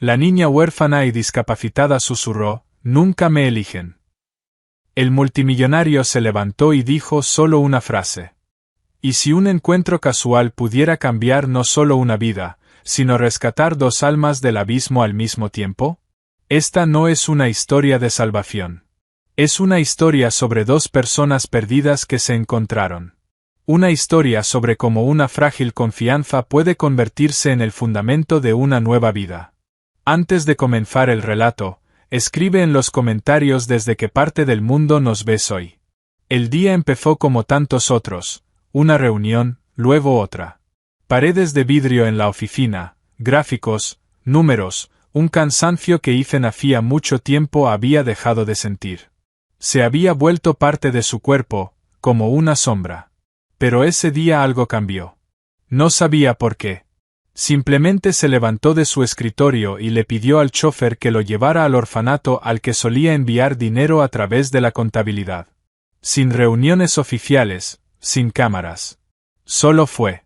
La niña huérfana y discapacitada susurró, «Nunca me eligen». El multimillonario se levantó y dijo solo una frase. ¿Y si un encuentro casual pudiera cambiar no solo una vida, sino rescatar dos almas del abismo al mismo tiempo? Esta no es una historia de salvación. Es una historia sobre dos personas perdidas que se encontraron. Una historia sobre cómo una frágil confianza puede convertirse en el fundamento de una nueva vida. Antes de comenzar el relato, escribe en los comentarios desde qué parte del mundo nos ves hoy. El día empezó como tantos otros, una reunión, luego otra. Paredes de vidrio en la oficina, gráficos, números, un cansancio que Ethan hacía mucho tiempo había dejado de sentir. Se había vuelto parte de su cuerpo, como una sombra. Pero ese día algo cambió. No sabía por qué. Simplemente se levantó de su escritorio y le pidió al chofer que lo llevara al orfanato al que solía enviar dinero a través de la contabilidad. Sin reuniones oficiales, sin cámaras. Solo fue.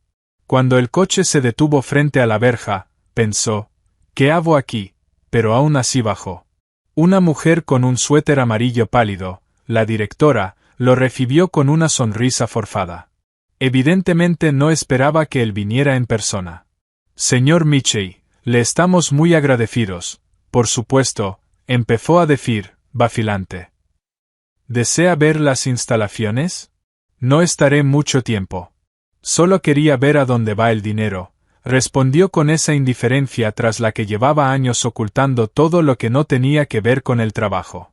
Cuando el coche se detuvo frente a la verja, pensó, ¿qué hago aquí? Pero aún así bajó. Una mujer con un suéter amarillo pálido, la directora, lo recibió con una sonrisa forzada. Evidentemente no esperaba que él viniera en persona. Señor Mitchell, le estamos muy agradecidos, por supuesto, empezó a decir, vacilante. ¿Desea ver las instalaciones? No estaré mucho tiempo. Solo quería ver a dónde va el dinero, respondió con esa indiferencia tras la que llevaba años ocultando todo lo que no tenía que ver con el trabajo.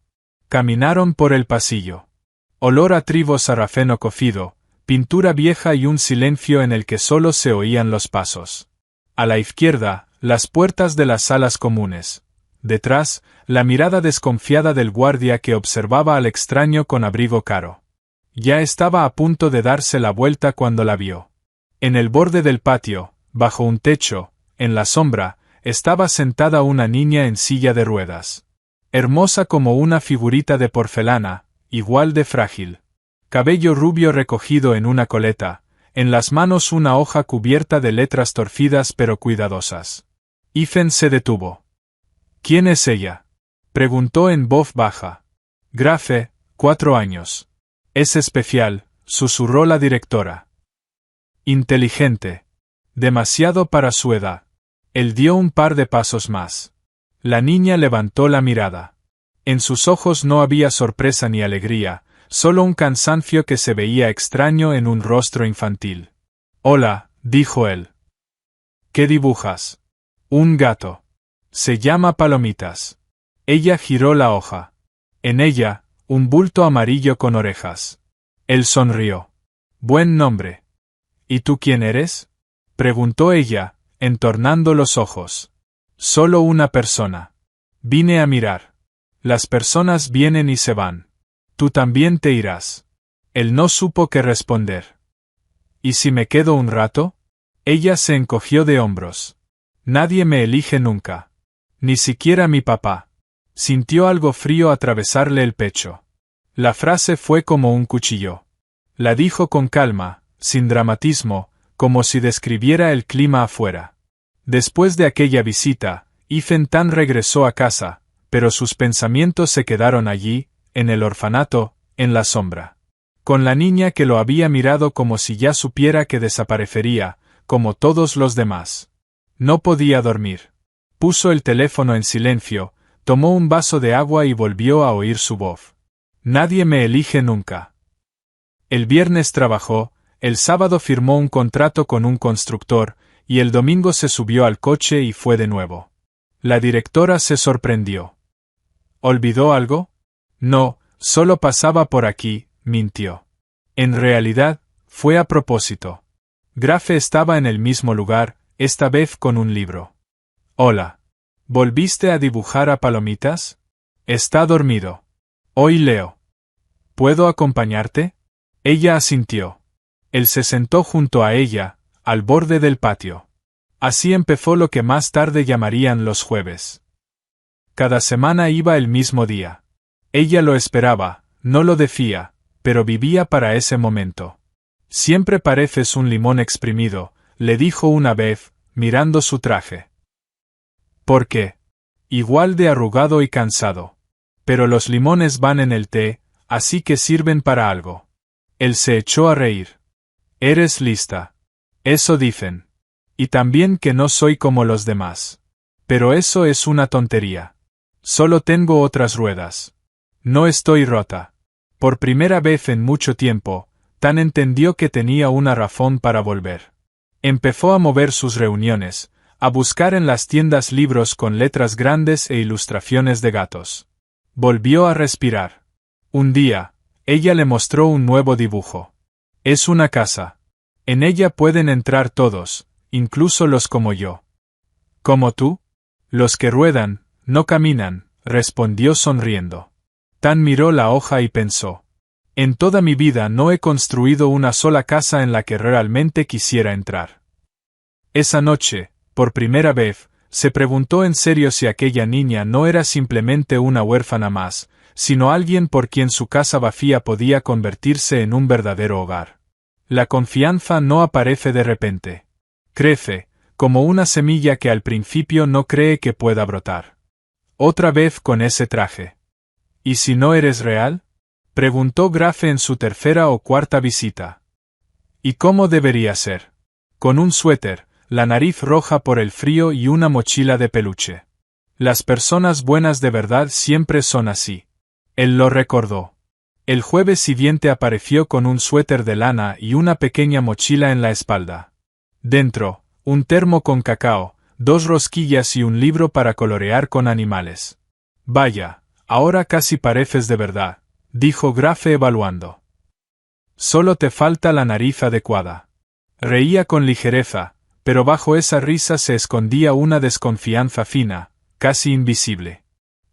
Caminaron por el pasillo. Olor a trigo sarraceno cocido, pintura vieja y un silencio en el que solo se oían los pasos. A la izquierda, las puertas de las salas comunes. Detrás, la mirada desconfiada del guardia que observaba al extraño con abrigo caro. Ya estaba a punto de darse la vuelta cuando la vio. En el borde del patio, bajo un techo, en la sombra, estaba sentada una niña en silla de ruedas. Hermosa como una figurita de porcelana, igual de frágil. Cabello rubio recogido en una coleta, en las manos una hoja cubierta de letras torcidas pero cuidadosas. Ethan se detuvo. ¿Quién es ella?, preguntó en voz baja. Grace, 4 años. Es especial, susurró la directora. Inteligente. Demasiado para su edad. Él dio un par de pasos más. La niña levantó la mirada. En sus ojos no había sorpresa ni alegría, solo un cansancio que se veía extraño en un rostro infantil. Hola, dijo él. ¿Qué dibujas? Un gato. Se llama Palomitas. Ella giró la hoja. En ella, un bulto amarillo con orejas. Él sonrió. Buen nombre. ¿Y tú quién eres?, preguntó ella, entornando los ojos. Solo una persona. Vine a mirar. Las personas vienen y se van. Tú también te irás. Él no supo qué responder. ¿Y si me quedo un rato? Ella se encogió de hombros. Nadie me elige nunca. Ni siquiera mi papá. Sintió algo frío atravesarle el pecho. La frase fue como un cuchillo. La dijo con calma, sin dramatismo, como si describiera el clima afuera. Después de aquella visita, Ethan Tan regresó a casa, pero sus pensamientos se quedaron allí, en el orfanato, en la sombra. Con la niña que lo había mirado como si ya supiera que desaparecería, como todos los demás. No podía dormir. Puso el teléfono en silencio, tomó un vaso de agua y volvió a oír su voz. Nadie me elige nunca. El viernes trabajó, el sábado firmó un contrato con un constructor, y el domingo se subió al coche y fue de nuevo. La directora se sorprendió. ¿Olvidó algo? No, solo pasaba por aquí, mintió. En realidad, fue a propósito. Grace estaba en el mismo lugar, esta vez con un libro. Hola. ¿Volviste a dibujar a Palomitas? Está dormido. Hoy leo. ¿Puedo acompañarte? Ella asintió. Él se sentó junto a ella, al borde del patio. Así empezó lo que más tarde llamarían los jueves. Cada semana iba el mismo día. Ella lo esperaba, no lo decía, pero vivía para ese momento. Siempre pareces un limón exprimido, le dijo una vez, mirando su traje. ¿Por qué? igual de arrugado y cansado. Pero los limones van en el té, así que sirven para algo. Él se echó a reír. Eres lista. Eso dicen. Y también que no soy como los demás. Pero eso es una tontería. Solo tengo otras ruedas. No estoy rota. Por primera vez en mucho tiempo, Tan entendió que tenía una razón para volver. Empezó a mover sus reuniones, a buscar en las tiendas libros con letras grandes e ilustraciones de gatos. Volvió a respirar. Un día, ella le mostró un nuevo dibujo. Es una casa. En ella pueden entrar todos, incluso los como yo. ¿Como tú? Los que ruedan, no caminan, respondió sonriendo. Tan miró la hoja y pensó. En toda mi vida no he construido una sola casa en la que realmente quisiera entrar. Esa noche, por primera vez, se preguntó en serio si aquella niña no era simplemente una huérfana más, sino alguien por quien su casa vacía podía convertirse en un verdadero hogar. La confianza no aparece de repente. Crece, como una semilla que al principio no cree que pueda brotar. Otra vez con ese traje. ¿Y si no eres real? Preguntó Grafe en su tercera o cuarta visita. ¿Y cómo debería ser? Con un suéter, la nariz roja por el frío y una mochila de peluche. Las personas buenas de verdad siempre son así. Él lo recordó. El jueves siguiente apareció con un suéter de lana y una pequeña mochila en la espalda. Dentro, un termo con cacao, 2 rosquillas y un libro para colorear con animales. Vaya, ahora casi pareces de verdad, dijo Grafe evaluando. Solo te falta la nariz adecuada. Reía con ligereza, pero bajo esa risa se escondía una desconfianza fina, casi invisible.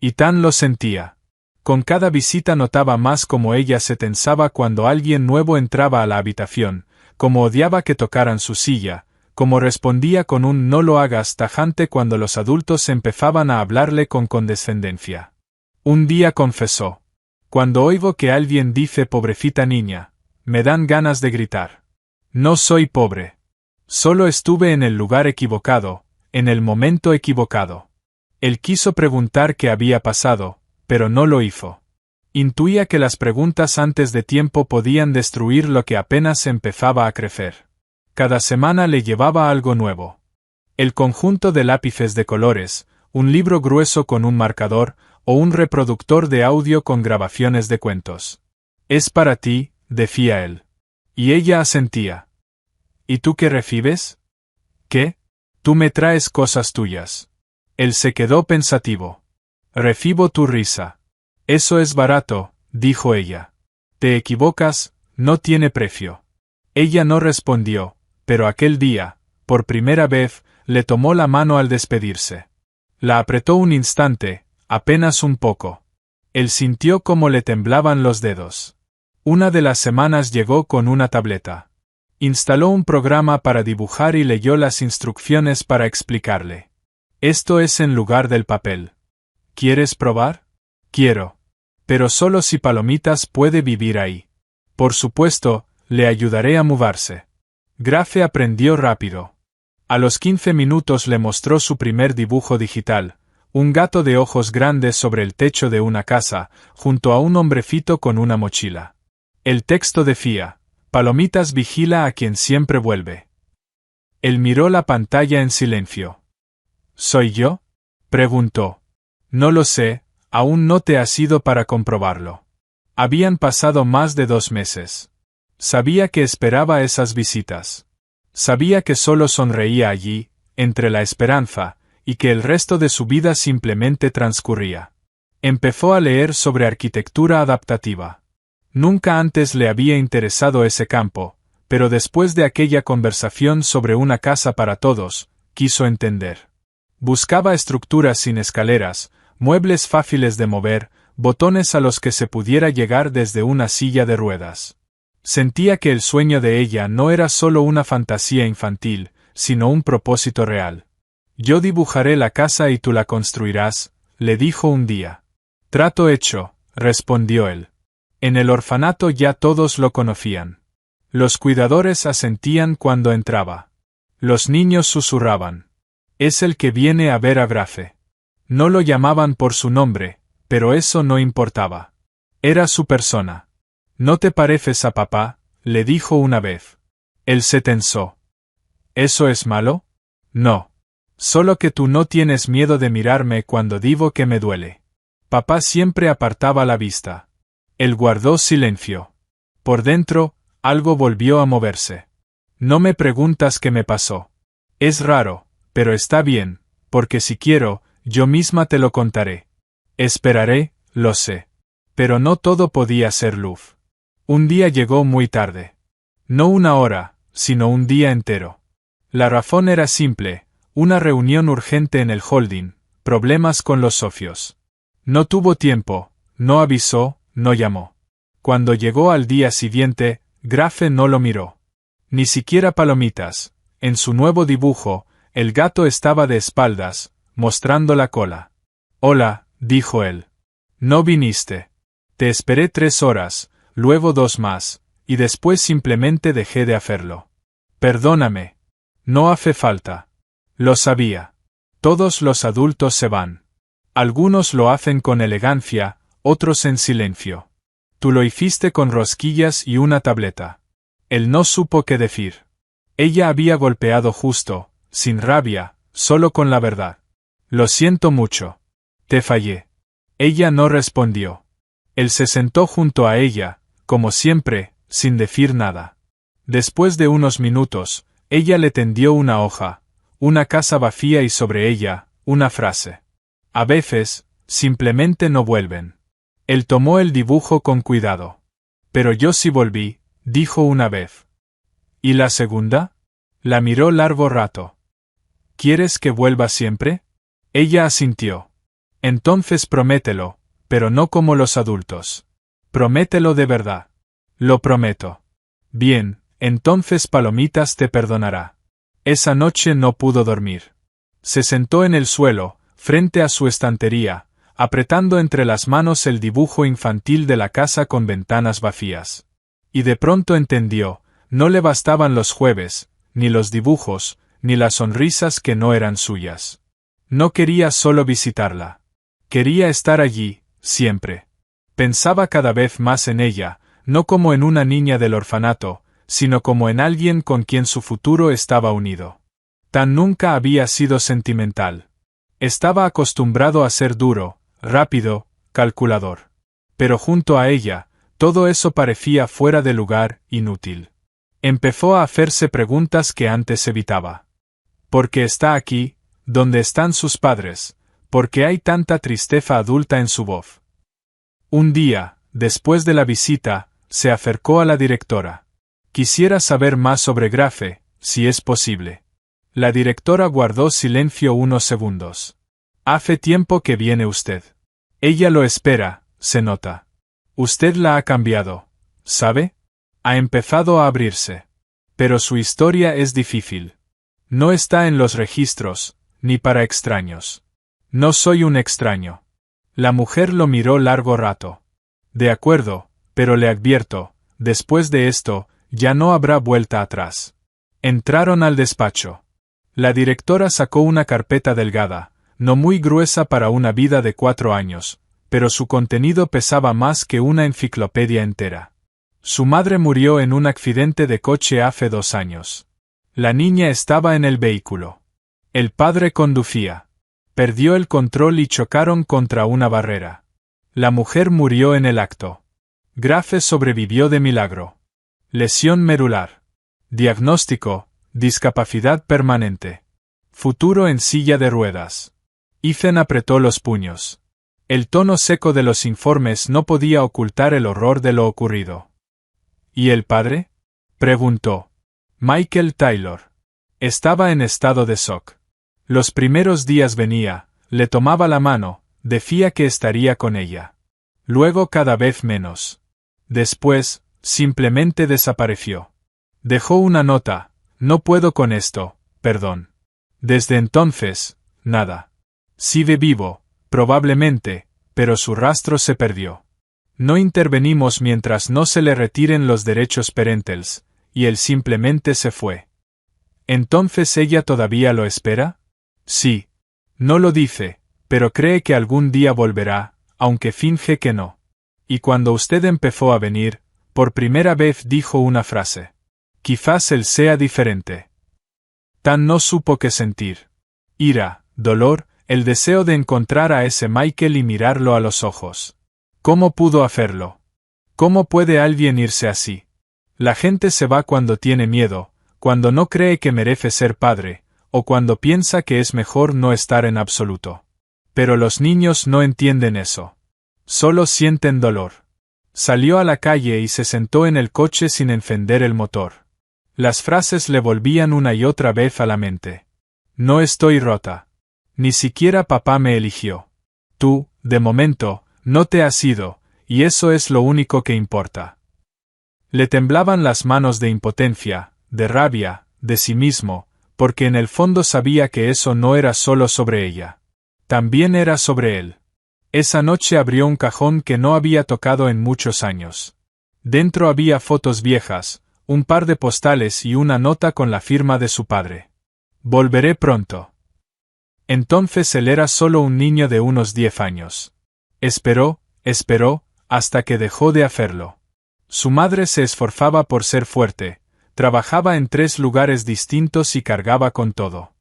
Y Tan lo sentía. Con cada visita notaba más cómo ella se tensaba cuando alguien nuevo entraba a la habitación, cómo odiaba que tocaran su silla, cómo respondía con un no lo hagas tajante cuando los adultos empezaban a hablarle con condescendencia. Un día confesó. Cuando oigo que alguien dice pobrecita niña, me dan ganas de gritar. No soy pobre. Solo estuve en el lugar equivocado, en el momento equivocado. Él quiso preguntar qué había pasado, pero no lo hizo. Intuía que las preguntas antes de tiempo podían destruir lo que apenas empezaba a crecer. Cada semana le llevaba algo nuevo. El conjunto de lápices de colores, un libro grueso con un marcador, o un reproductor de audio con grabaciones de cuentos. Es para ti, decía él. Y ella asentía. ¿Y tú qué recibes? ¿Qué? Tú me traes cosas tuyas. Él se quedó pensativo. Recibo tu risa. Eso es barato, dijo ella. Te equivocas, no tiene precio. Ella no respondió, pero aquel día, por primera vez, le tomó la mano al despedirse. La apretó un instante, apenas un poco. Él sintió cómo le temblaban los dedos. Una de las semanas llegó con una tableta. Instaló un programa para dibujar y leyó las instrucciones para explicarle. Esto es en lugar del papel. ¿Quieres probar? Quiero. Pero solo si Palomitas puede vivir ahí. Por supuesto, le ayudaré a mudarse. Grafe aprendió rápido. A los 15 minutos le mostró su primer dibujo digital, un gato de ojos grandes sobre el techo de una casa, junto a un hombrecito con una mochila. El texto decía, Palomitas vigila a quien siempre vuelve. Él miró la pantalla en silencio. ¿Soy yo? Preguntó. No lo sé, aún no te has ido para comprobarlo. Habían pasado más de 2 meses. Sabía que esperaba esas visitas. Sabía que solo sonreía allí, entre la esperanza, y que el resto de su vida simplemente transcurría. Empezó a leer sobre arquitectura adaptativa. Nunca antes le había interesado ese campo, pero después de aquella conversación sobre una casa para todos, quiso entender. Buscaba estructuras sin escaleras, muebles fáciles de mover, botones a los que se pudiera llegar desde una silla de ruedas. Sentía que el sueño de ella no era solo una fantasía infantil, sino un propósito real. Yo dibujaré la casa y tú la construirás, le dijo un día. Trato hecho, respondió él. En el orfanato ya todos lo conocían. Los cuidadores asentían cuando entraba. Los niños susurraban. Es el que viene a ver a Grafe. No lo llamaban por su nombre, pero eso no importaba. Era su persona. «¿No te pareces a papá?», le dijo una vez. Él se tensó. «¿Eso es malo?» «No. Solo que tú no tienes miedo de mirarme cuando digo que me duele». Papá siempre apartaba la vista. Él guardó silencio. Por dentro, algo volvió a moverse. «No me preguntas qué me pasó. Es raro, pero está bien, porque si quiero, yo misma te lo contaré. Esperaré, lo sé. Pero no todo podía ser luz. Un día llegó muy tarde. No una hora, sino un día entero. La razón era simple, una reunión urgente en el holding, problemas con los socios. No tuvo tiempo, no avisó, no llamó. Cuando llegó al día siguiente, Grafe no lo miró. Ni siquiera palomitas. En su nuevo dibujo, el gato estaba de espaldas, mostrando la cola. «Hola», dijo él. «No viniste. Te esperé 3 horas, luego 2 más, y después simplemente dejé de hacerlo. Perdóname. No hace falta. Lo sabía. Todos los adultos se van. Algunos lo hacen con elegancia, otros en silencio. Tú lo hiciste con rosquillas y una tableta». Él no supo qué decir. Ella había golpeado justo, sin rabia, solo con la verdad. «Lo siento mucho. Te fallé». Ella no respondió. Él se sentó junto a ella, como siempre, sin decir nada. Después de unos minutos, ella le tendió una hoja, una casa vacía y sobre ella, una frase. «A veces, simplemente no vuelven». Él tomó el dibujo con cuidado. «Pero yo sí volví», dijo una vez. «¿Y la segunda?» La miró largo rato. «¿Quieres que vuelva siempre?» Ella asintió. «Entonces promételo, pero no como los adultos. Promételo de verdad». «Lo prometo». «Bien, entonces Palomitas te perdonará». Esa noche no pudo dormir. Se sentó en el suelo, frente a su estantería, apretando entre las manos el dibujo infantil de la casa con ventanas vacías. Y de pronto entendió, no le bastaban los jueves, ni los dibujos, ni las sonrisas que no eran suyas. No quería solo visitarla. Quería estar allí, siempre. Pensaba cada vez más en ella, no como en una niña del orfanato, sino como en alguien con quien su futuro estaba unido. Tan nunca había sido sentimental. Estaba acostumbrado a ser duro, rápido, calculador. Pero junto a ella, todo eso parecía fuera de lugar, inútil. Empezó a hacerse preguntas que antes evitaba. ¿Por qué está aquí? ¿Dónde están sus padres? ¿Por qué hay tanta tristeza adulta en su voz? Un día, después de la visita, se acercó a la directora. «Quisiera saber más sobre Grafe, si es posible». La directora guardó silencio unos segundos. «Hace tiempo que viene usted. Ella lo espera, se nota. Usted la ha cambiado, ¿sabe? Ha empezado a abrirse. Pero su historia es difícil. No está en los registros, ni para extraños». «No soy un extraño». La mujer lo miró largo rato. «De acuerdo, pero le advierto, después de esto, ya no habrá vuelta atrás». Entraron al despacho. La directora sacó una carpeta delgada, no muy gruesa para una vida de 4 años, pero su contenido pesaba más que una enciclopedia entera. Su madre murió en un accidente de coche hace 2 años. La niña estaba en el vehículo. El padre conducía. Perdió el control y chocaron contra una barrera. La mujer murió en el acto. Grafe sobrevivió de milagro. Lesión medular. Diagnóstico: discapacidad permanente. Futuro en silla de ruedas. Ethan apretó los puños. El tono seco de los informes no podía ocultar el horror de lo ocurrido. ¿Y el padre?, preguntó. Michael Taylor. Estaba en estado de shock. Los primeros días venía, le tomaba la mano, decía que estaría con ella. Luego cada vez menos. Después, simplemente desapareció. Dejó una nota: «No puedo con esto, perdón». Desde entonces, nada. Sigue vivo, probablemente, pero su rastro se perdió. No intervenimos mientras no se le retiren los derechos parentales, y él simplemente se fue. ¿Entonces ella todavía lo espera? Sí. No lo dice, pero cree que algún día volverá, aunque finge que no. Y cuando usted empezó a venir, por primera vez dijo una frase. Quizás él sea diferente. Tan no supo qué sentir. Ira, dolor, el deseo de encontrar a ese Michael y mirarlo a los ojos. ¿Cómo pudo hacerlo? ¿Cómo puede alguien irse así? La gente se va cuando tiene miedo, cuando no cree que merece ser padre, o cuando piensa que es mejor no estar en absoluto. Pero los niños no entienden eso. Solo sienten dolor. Salió a la calle y se sentó en el coche sin encender el motor. Las frases le volvían una y otra vez a la mente. No estoy rota. Ni siquiera papá me eligió. Tú, de momento, no te has ido, y eso es lo único que importa. Le temblaban las manos de impotencia, de rabia, de sí mismo, porque en el fondo sabía que eso no era solo sobre ella. También era sobre él. Esa noche abrió un cajón que no había tocado en muchos años. Dentro había fotos viejas, un par de postales y una nota con la firma de su padre. Volveré pronto. Entonces él era solo un niño de unos 10 años. Esperó, hasta que dejó de hacerlo. Su madre se esforzaba por ser fuerte, trabajaba en 3 lugares distintos y cargaba con todo.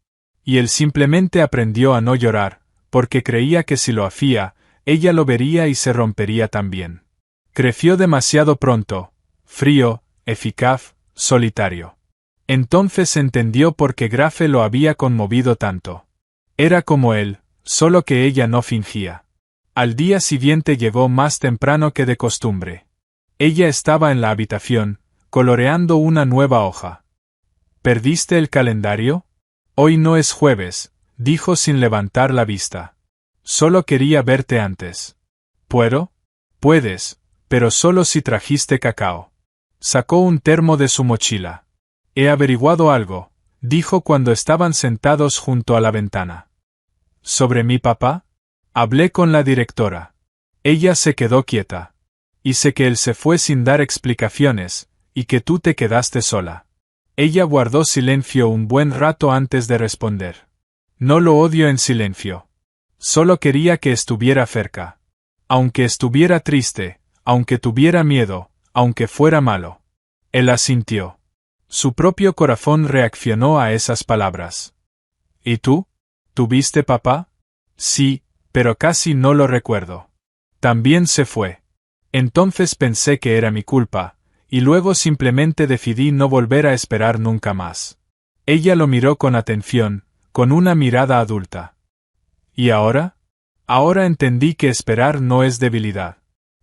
Y él simplemente aprendió a no llorar, porque creía que si lo hacía, ella lo vería y se rompería también. Creció demasiado pronto, frío, eficaz, solitario. Entonces entendió por qué Grace lo había conmovido tanto. Era como él, solo que ella no fingía. Al día siguiente llegó más temprano que de costumbre. Ella estaba en la habitación, coloreando una nueva hoja. ¿Perdiste el calendario? Hoy no es jueves, dijo sin levantar la vista. Solo quería verte antes. ¿Puedo? Puedes, pero solo si trajiste cacao. Sacó un termo de su mochila. He averiguado algo, dijo cuando estaban sentados junto a la ventana. ¿Sobre mi papá? Hablé con la directora. Ella se quedó quieta. Y sé que él se fue sin dar explicaciones, y que tú te quedaste sola. Ella guardó silencio un buen rato antes de responder. No lo odio en silencio. Solo quería que estuviera cerca. Aunque estuviera triste, aunque tuviera miedo, aunque fuera malo. Él asintió. Su propio corazón reaccionó a esas palabras. ¿Y tú? ¿Tuviste papá? Sí, pero casi no lo recuerdo. También se fue. Entonces pensé que era mi culpa, y luego simplemente decidí no volver a esperar nunca más. Ella lo miró con atención, con una mirada adulta. ¿Y ahora? Ahora entendí que esperar no es debilidad.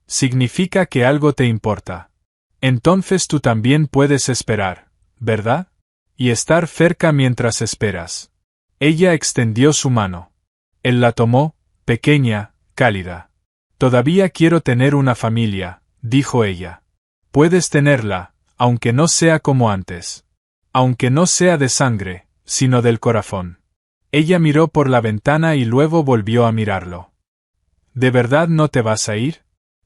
Significa que algo te importa. Entonces tú también puedes esperar, ¿verdad? Y estar cerca mientras esperas. Ella extendió su mano. Él la tomó, pequeña, cálida. Todavía quiero tener una familia, dijo ella. Puedes tenerla, aunque no sea como antes. Aunque no sea de sangre, sino del corazón. Ella miró por la ventana y luego volvió a mirarlo. ¿De verdad no te vas a ir?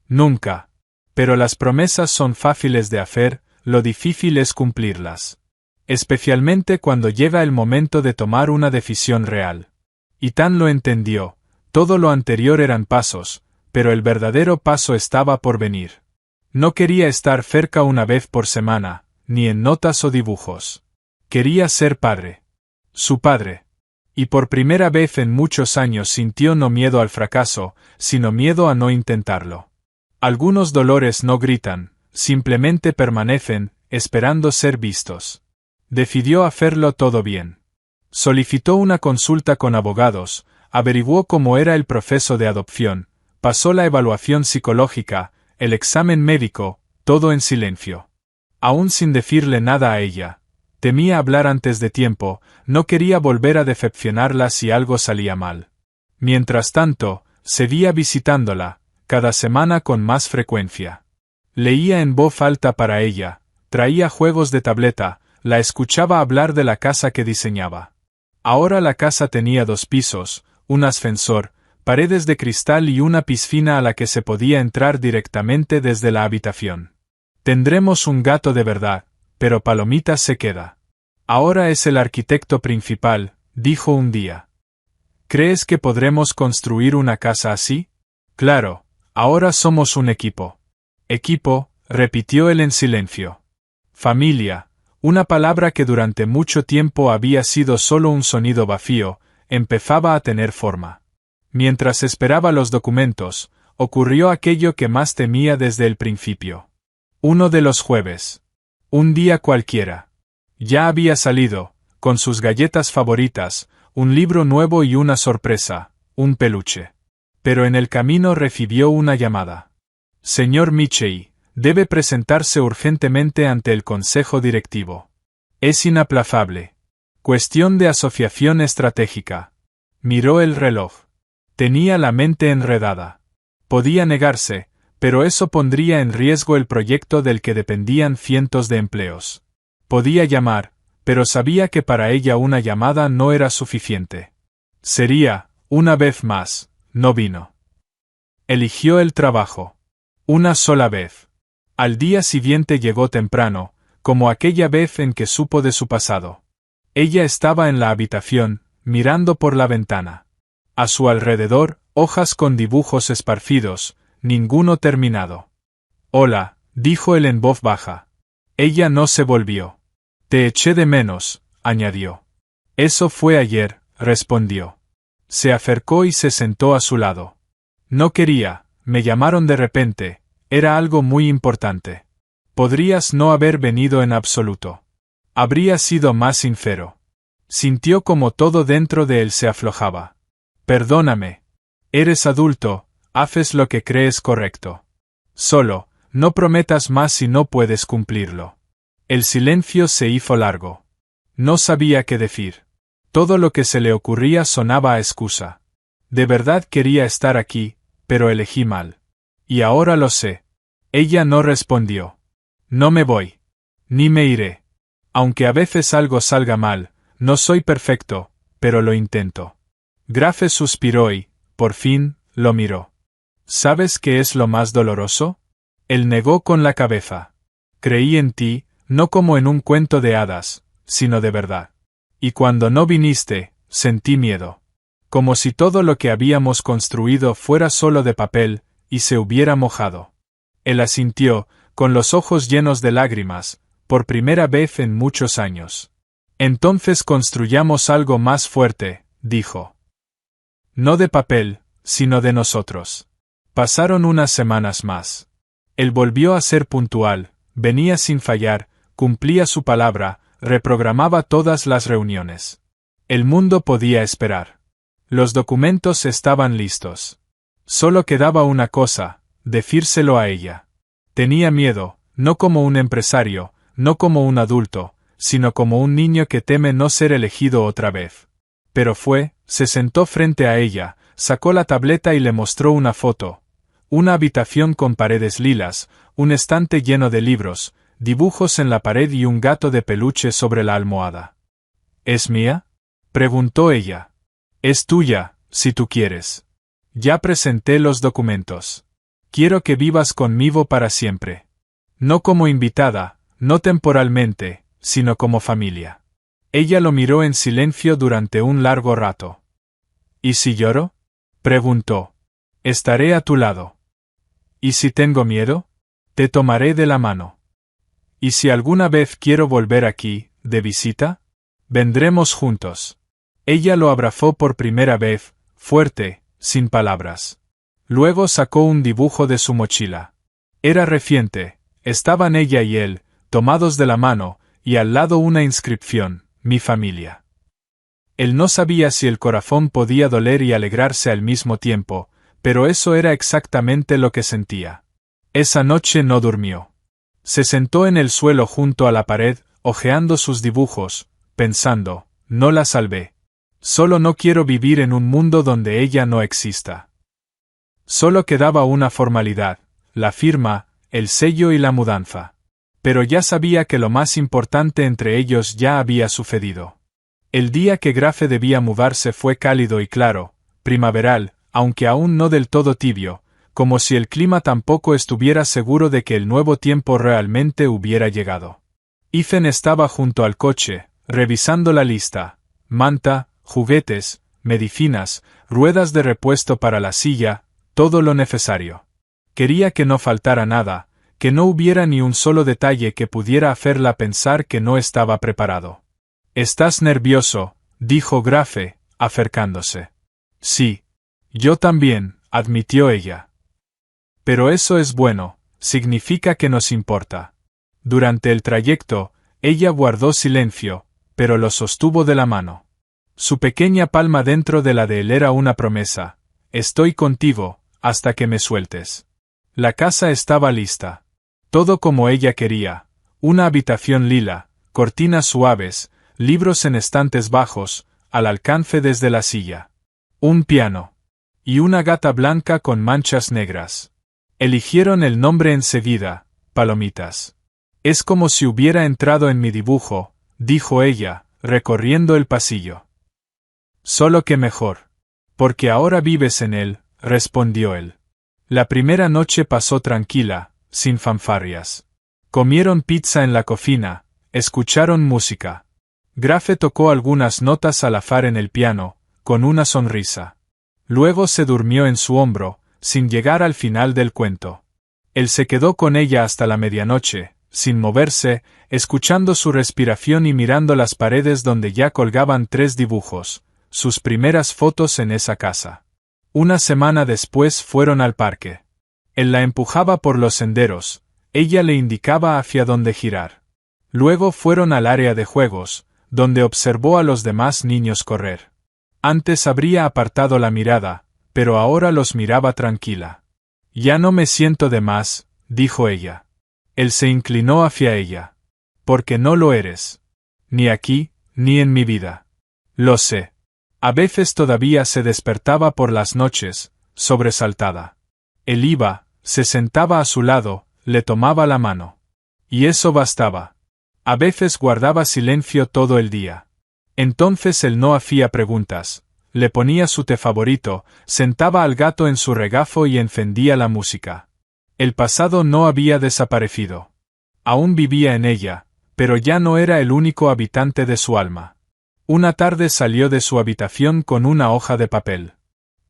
Nunca. Pero las promesas son fáciles de hacer, lo difícil es cumplirlas. Especialmente cuando llega el momento de tomar una decisión real. Y Tan lo entendió, todo lo anterior eran pasos, pero el verdadero paso estaba por venir. No quería estar cerca una vez por semana, ni en notas o dibujos. Quería ser padre. Su padre. Y por primera vez en muchos años sintió no miedo al fracaso, sino miedo a no intentarlo. Algunos dolores no gritan, simplemente permanecen, esperando ser vistos. Decidió hacerlo todo bien. Solicitó una consulta con abogados, averiguó cómo era el proceso de adopción, pasó la evaluación psicológica, el examen médico, todo en silencio. Aún sin decirle nada a ella. Temía hablar antes de tiempo, no quería volver a decepcionarla si algo salía mal. Mientras tanto, seguía visitándola, cada semana con más frecuencia. Leía en voz alta para ella, traía juegos de tableta, la escuchaba hablar de la casa que diseñaba. Ahora la casa tenía 2 pisos, un ascensor, paredes de cristal y una piscina a la que se podía entrar directamente desde la habitación. Tendremos un gato de verdad, pero Palomita se queda. Ahora es el arquitecto principal, dijo un día. ¿Crees que podremos construir una casa así? Claro, ahora somos un equipo. Equipo, repitió él en silencio. Familia, una palabra que durante mucho tiempo había sido solo un sonido vacío, empezaba a tener forma. Mientras esperaba los documentos, ocurrió aquello que más temía desde el principio. Uno de los jueves. Un día cualquiera. Ya había salido, con sus galletas favoritas, un libro nuevo y una sorpresa, un peluche. Pero en el camino recibió una llamada. Señor Michei, debe presentarse urgentemente ante el Consejo Directivo. Es inaplazable. Cuestión de asociación estratégica. Miró el reloj. Tenía la mente enredada. Podía negarse, pero eso pondría en riesgo el proyecto del que dependían cientos de empleos. Podía llamar, pero sabía que para ella una llamada no era suficiente. Sería, una vez más, no vino. Eligió el trabajo. Una sola vez. Al día siguiente llegó temprano, como aquella vez en que supo de su pasado. Ella estaba en la habitación, mirando por la ventana. A su alrededor, hojas con dibujos esparcidos, ninguno terminado. Hola, dijo él en voz baja. Ella no se volvió. Te eché de menos, añadió. Eso fue ayer, respondió. Se acercó y se sentó a su lado. No quería, me llamaron de repente, era algo muy importante. Podrías no haber venido en absoluto. Habría sido más sincero. Sintió como todo dentro de él se aflojaba. Perdóname. Eres adulto, haces lo que crees correcto. Solo, no prometas más si no puedes cumplirlo. El silencio se hizo largo. No sabía qué decir. Todo lo que se le ocurría sonaba a excusa. De verdad quería estar aquí, pero elegí mal. Y ahora lo sé. Ella no respondió. No me voy. Ni me iré. Aunque a veces algo salga mal, no soy perfecto, pero lo intento. Grafe suspiró y, por fin, lo miró. ¿Sabes qué es lo más doloroso? Él negó con la cabeza. Creí en ti, no como en un cuento de hadas, sino de verdad. Y cuando no viniste, sentí miedo. Como si todo lo que habíamos construido fuera solo de papel, y se hubiera mojado. Él asintió, con los ojos llenos de lágrimas, por primera vez en muchos años. Entonces construyamos algo más fuerte, dijo. No de papel, sino de nosotros. Pasaron unas semanas más. Él volvió a ser puntual, venía sin fallar, cumplía su palabra, reprogramaba todas las reuniones. El mundo podía esperar. Los documentos estaban listos. Solo quedaba una cosa, decírselo a ella. Tenía miedo, no como un empresario, no como un adulto, sino como un niño que teme no ser elegido otra vez. Pero se sentó frente a ella, sacó la tableta y le mostró una foto. Una habitación con paredes lilas, un estante lleno de libros, dibujos en la pared y un gato de peluche sobre la almohada. ¿Es mía?, preguntó ella. Es tuya, si tú quieres. Ya presenté los documentos. Quiero que vivas conmigo para siempre. No como invitada, no temporalmente, sino como familia. Ella lo miró en silencio durante un largo rato. ¿Y si lloro?, preguntó. Estaré a tu lado. ¿Y si tengo miedo? Te tomaré de la mano. ¿Y si alguna vez quiero volver aquí, de visita? Vendremos juntos. Ella lo abrazó por primera vez, fuerte, sin palabras. Luego sacó un dibujo de su mochila. Era reciente, estaban ella y él, tomados de la mano, y al lado una inscripción, mi familia. Él no sabía si el corazón podía doler y alegrarse al mismo tiempo, pero eso era exactamente lo que sentía. Esa noche no durmió. Se sentó en el suelo junto a la pared, hojeando sus dibujos, pensando, no la salvé. Solo no quiero vivir en un mundo donde ella no exista. Solo quedaba una formalidad, la firma, el sello y la mudanza. Pero ya sabía que lo más importante entre ellos ya había sucedido. El día que Grafe debía mudarse fue cálido y claro, primaveral, aunque aún no del todo tibio, como si el clima tampoco estuviera seguro de que el nuevo tiempo realmente hubiera llegado. Ethan estaba junto al coche, revisando la lista: manta, juguetes, medicinas, ruedas de repuesto para la silla, todo lo necesario. Quería que no faltara nada, que no hubiera ni un solo detalle que pudiera hacerla pensar que no estaba preparado. «¿Estás nervioso?», dijo Grafe, acercándose. «Sí. Yo también», admitió ella. «Pero eso es bueno, significa que nos importa». Durante el trayecto, ella guardó silencio, pero lo sostuvo de la mano. Su pequeña palma dentro de la de él era una promesa. «Estoy contigo, hasta que me sueltes». La casa estaba lista. Todo como ella quería. Una habitación lila, cortinas suaves, libros en estantes bajos, al alcance desde la silla. Un piano. Y una gata blanca con manchas negras. Eligieron el nombre enseguida, Palomitas. «Es como si hubiera entrado en mi dibujo», dijo ella, recorriendo el pasillo. «Solo que mejor. Porque ahora vives en él», respondió él. La primera noche pasó tranquila, sin fanfarrias. Comieron pizza en la cocina, escucharon música. Grafe tocó algunas notas al azar en el piano, con una sonrisa. Luego se durmió en su hombro, sin llegar al final del cuento. Él se quedó con ella hasta la medianoche, sin moverse, escuchando su respiración y mirando las paredes donde ya colgaban 3 dibujos, sus primeras fotos en esa casa. Una semana después fueron al parque. Él la empujaba por los senderos, ella le indicaba hacia dónde girar. Luego fueron al área de juegos, donde observó a los demás niños correr. Antes habría apartado la mirada, pero ahora los miraba tranquila. «Ya no me siento de más», dijo ella. Él se inclinó hacia ella. «Porque no lo eres. Ni aquí, ni en mi vida. Lo sé». A veces todavía se despertaba por las noches, sobresaltada. Él iba, se sentaba a su lado, le tomaba la mano. Y eso bastaba. A veces guardaba silencio todo el día. Entonces él no hacía preguntas, le ponía su té favorito, sentaba al gato en su regazo y encendía la música. El pasado no había desaparecido. Aún vivía en ella, pero ya no era el único habitante de su alma. Una tarde salió de su habitación con una hoja de papel.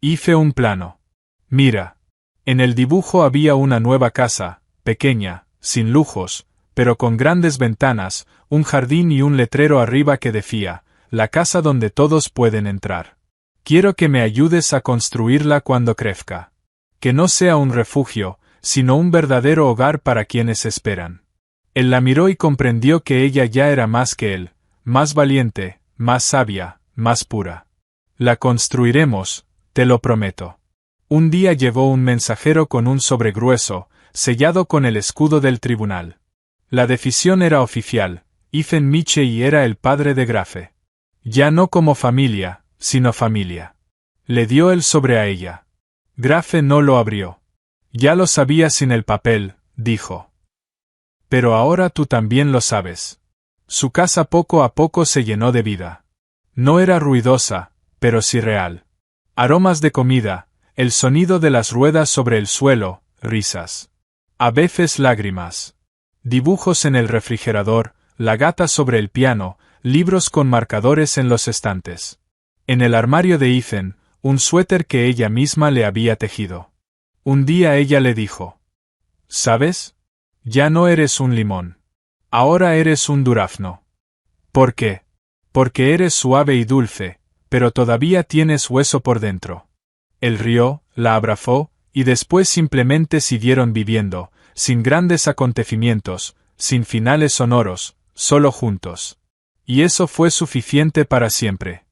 «Hice un plano. Mira». En el dibujo había una nueva casa, pequeña, sin lujos, pero con grandes ventanas, un jardín y un letrero arriba que decía, «La casa donde todos pueden entrar. Quiero que me ayudes a construirla cuando crezca. Que no sea un refugio, sino un verdadero hogar para quienes esperan». Él la miró y comprendió que ella ya era más que él, más valiente, más sabia, más pura. «La construiremos, te lo prometo». Un día llegó un mensajero con un sobre grueso, sellado con el escudo del tribunal. La decisión era oficial, Ethan Michey era el padre de Grafe. Ya no como familia, sino familia. Le dio el sobre a ella. Grafe no lo abrió. «Ya lo sabía sin el papel», dijo. «Pero ahora tú también lo sabes». Su casa poco a poco se llenó de vida. No era ruidosa, pero sí real. Aromas de comida, el sonido de las ruedas sobre el suelo, risas. A veces lágrimas. Dibujos en el refrigerador, la gata sobre el piano, libros con marcadores en los estantes. En el armario de Ethan, un suéter que ella misma le había tejido. Un día ella le dijo: «¿Sabes? Ya no eres un limón. Ahora eres un durazno». «¿Por qué?» «Porque eres suave y dulce, pero todavía tienes hueso por dentro». Él rió, la abrazó, y después simplemente siguieron viviendo, sin grandes acontecimientos, sin finales sonoros, solo juntos. Y eso fue suficiente para siempre.